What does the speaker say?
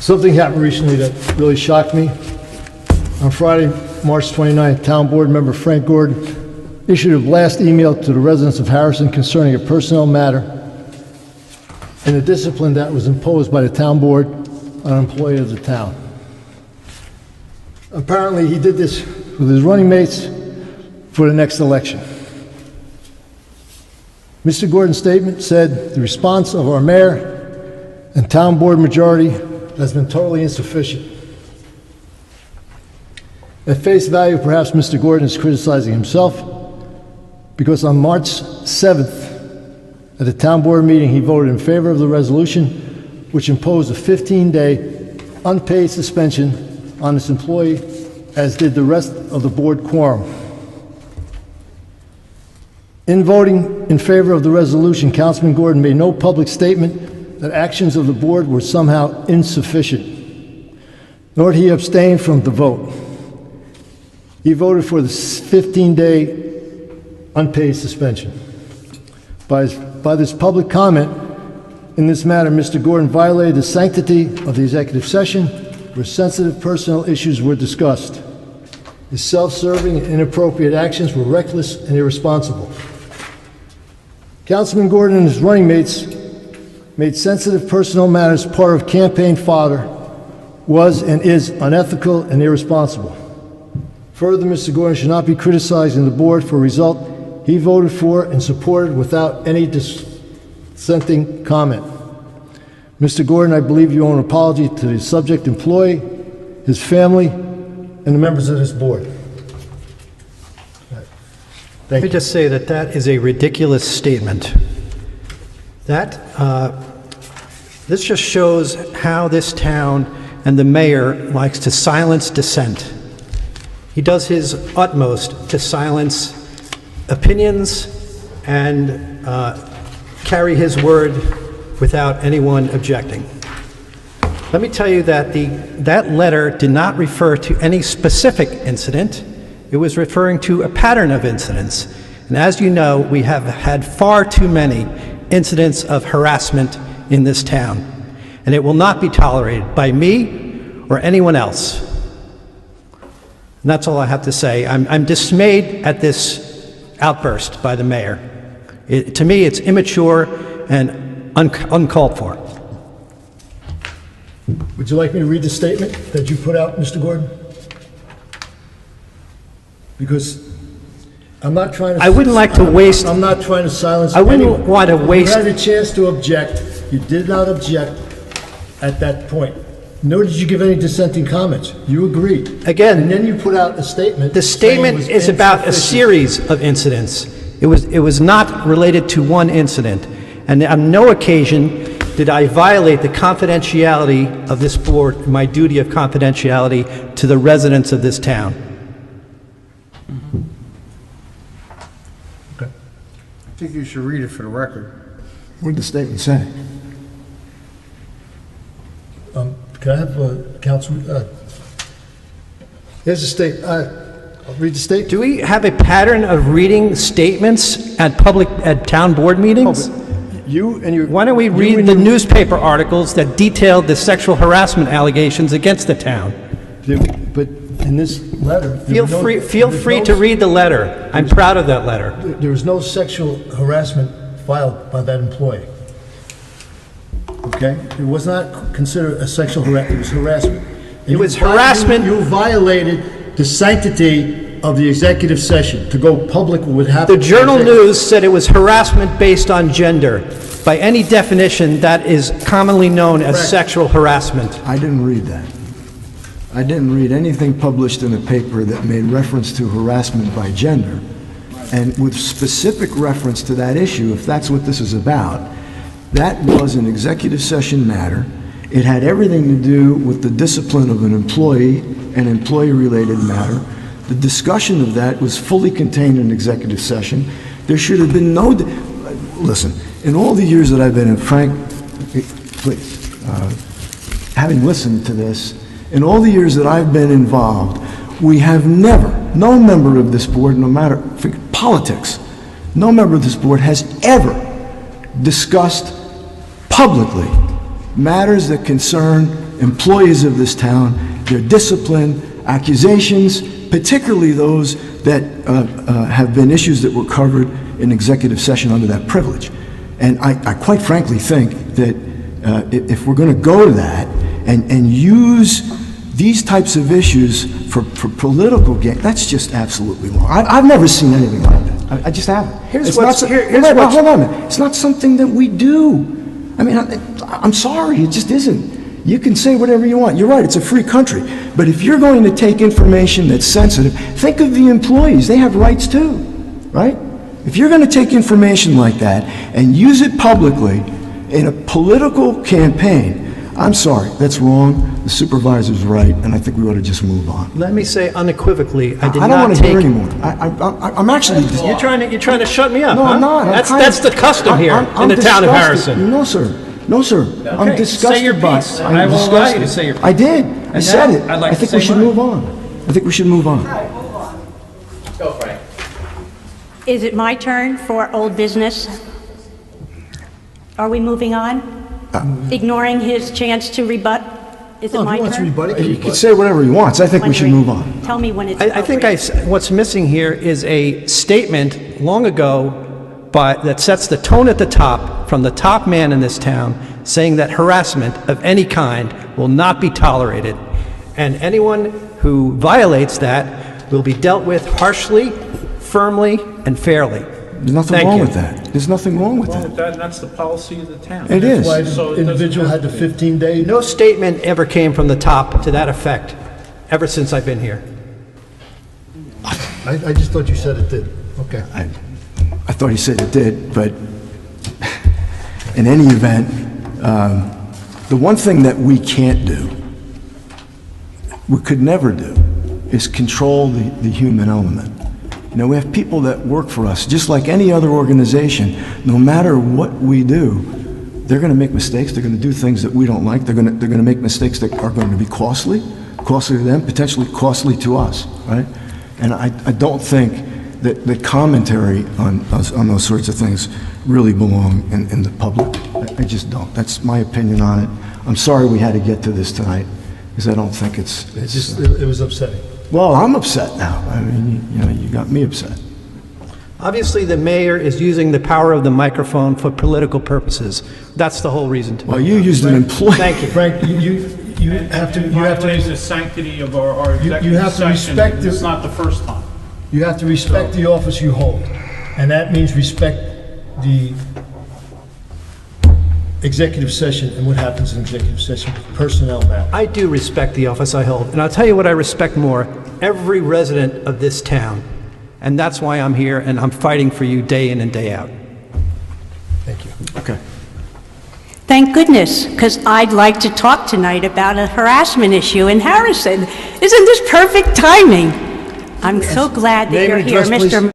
Something happened recently that really shocked me. On Friday, March 29th, Town Board member Frank Gordon issued a blast email to the residents of Harrison concerning a personnel matter and the discipline that was imposed by the Town Board on an employee of the town. Apparently, he did this with his running mates for the next election. Mr. Gordon's statement said the response of our mayor and Town Board majority has been totally insufficient. At face value, perhaps Mr. Gordon is criticizing himself, because on March 7th, at the Town Board meeting, he voted in favor of the resolution which imposed a 15-day unpaid suspension on this employee, as did the rest of the board quorum. In voting in favor of the resolution, Councilman Gordon made no public statement that actions of the board were somehow insufficient, nor did he abstain from the vote. He voted for the 15-day unpaid suspension. By this public comment in this matter, Mr. Gordon violated the sanctity of the executive session where sensitive personal issues were discussed. His self-serving and inappropriate actions were reckless and irresponsible. Councilman Gordon and his running mates made sensitive personal matters part of campaign fodder was and is unethical and irresponsible. Further, Mr. Gordon should not be criticizing the board for a result he voted for and supported without any dissenting comment. Mr. Gordon, I believe you owe an apology to the subject employee, his family, and the members of this board. Let me just say that that is a ridiculous statement. This just shows how this town and the mayor likes to silence dissent. He does his utmost to silence opinions and carry his word without anyone objecting. Let me tell you that that letter did not refer to any specific incident. It was referring to a pattern of incidents. And as you know, we have had far too many incidents of harassment in this town. And it will not be tolerated by me or anyone else. And that's all I have to say. I'm dismayed at this outburst by the mayor. To me, it's immature and uncalled for. Would you like me to read the statement that you put out, Mr. Gordon? Because I'm not trying to... I wouldn't like to waste... I'm not trying to silence I wouldn't anyone. want to waste... You had a chance to object. You did not object at that point. Nor did you give any dissenting comments. You agreed. Again... And then you put out a statement... The statement is about a series of incidents. It was not related to one incident. And on no occasion did I violate the confidentiality of this board, my duty of confidentiality to the residents of this town. Okay. I think you should read it for the record. What did the statement say? Can I have Councilman... here's the statement. I'll read the statement. Do we have a pattern of reading statements at town board meetings? You and your... Why don't we read the newspaper articles that detailed the sexual harassment allegations against the town? But in this letter... Feel free to read the letter. I'm proud of that letter. There was no sexual harassment filed by that employee. Okay? It was not considered a sexual harassment. It was harassment. And It was harassment. You violated the sanctity of the executive session. To go public would happen. The Journal News said it was harassment based on gender. By any definition, that is commonly known as Correct. sexual harassment. I didn't read that. I didn't read anything published in a paper that made reference to harassment by gender. And with specific reference to that issue, if that's what this is about, that was an executive session matter. It had everything to do with the discipline of an employee, an employee-related matter. The discussion of that was fully contained in executive session. There should have been no... Listen, in all the years that I've been in, Frank, please, having listened to this, in all the years that I've been involved, we have never, no member of this board, no matter politics, no member of this board has ever discussed publicly matters that concern employees of this town, their discipline, accusations, particularly those that have been issues that were covered in executive session under that privilege. And I quite frankly think that if we're going to go to that and use these types of issues for political gain, that's just absolutely wrong. I've never seen anything like that. I just haven't. Here's It's not what's- so- here's wait, what's- hold on a minute. It's not something that we do. I mean, I'm sorry, it just isn't. You can say whatever you want. You're right, it's a free country. But if you're going to take information that's sensitive, think of the employees. They have rights too, right? If you're going to take information like that and use it publicly in a political campaign, I'm sorry, that's wrong. The supervisor's right, and I think we ought to just move on. Let me say unequivocally, I did I don't not want to hear take... anymore. I'm actually... You're trying to shut me up, No, huh? I'm not. That's the custom here in the town of disgusted. Harrison. No, sir. No, sir. I'm Okay, disgusted say your by piece. I'm I will allow you disgusted. to say your piece. I did. I said now it. I'd like I to think say we should mine. move on. I think we should move on. Go, Frank. Is it my turn for old business? Are we moving on? Ignoring his chance to rebut? Is it Well, if my he wants to turn? rebut it, he He can can rebut. say whatever he wants. I think we should move Wondering. on. Tell me when it's I think appropriate. what's missing here is a statement long ago that sets the tone at the top, from the top man in this town, saying that harassment of any kind will not be tolerated, and anyone who violates that will be dealt with harshly, firmly, and fairly. There's nothing Thank wrong you. with that. There's nothing wrong with Well, that. that's the policy of the town. It is. Why So it the doesn't individual have had the to be. 15 days? No statement ever came from the top to that effect, ever since I've been here. I just thought you said it did. Okay. I thought he said it did, but in any event, the one thing that we can't do, we could never do, is control the human element. You know, we have people that work for us, just like any other organization. No matter what we do, they're going to make mistakes. They're going to do things that we don't like. They're going to make mistakes that are going to be costly to them, potentially costly to us, right? And I don't think that the commentary on those sorts of things really belong in the public. I just don't. That's my opinion on it. I'm sorry we had to get to this tonight, because I don't think It was upsetting. well, I'm upset now. I mean, you know, you got me upset. Obviously, the mayor is using the power of the microphone for political purposes. That's the whole reason to. Well, you used an employee. Thank you. Frank, you have to, Violates the sanctity of our You executive have to session. respect the- It's not the first time. you have to respect the office you hold. And that means respect the executive session and what happens in executive session, personnel matters. I do respect the office I hold, and I'll tell you what I respect more, every resident of this town. And that's why I'm here, and I'm fighting for you day in and day out. Thank you. Okay. Thank goodness, because I'd like to talk tonight about a harassment issue in Harrison. Isn't this perfect timing? I'm so glad that Name you're and here, address, please. Mr.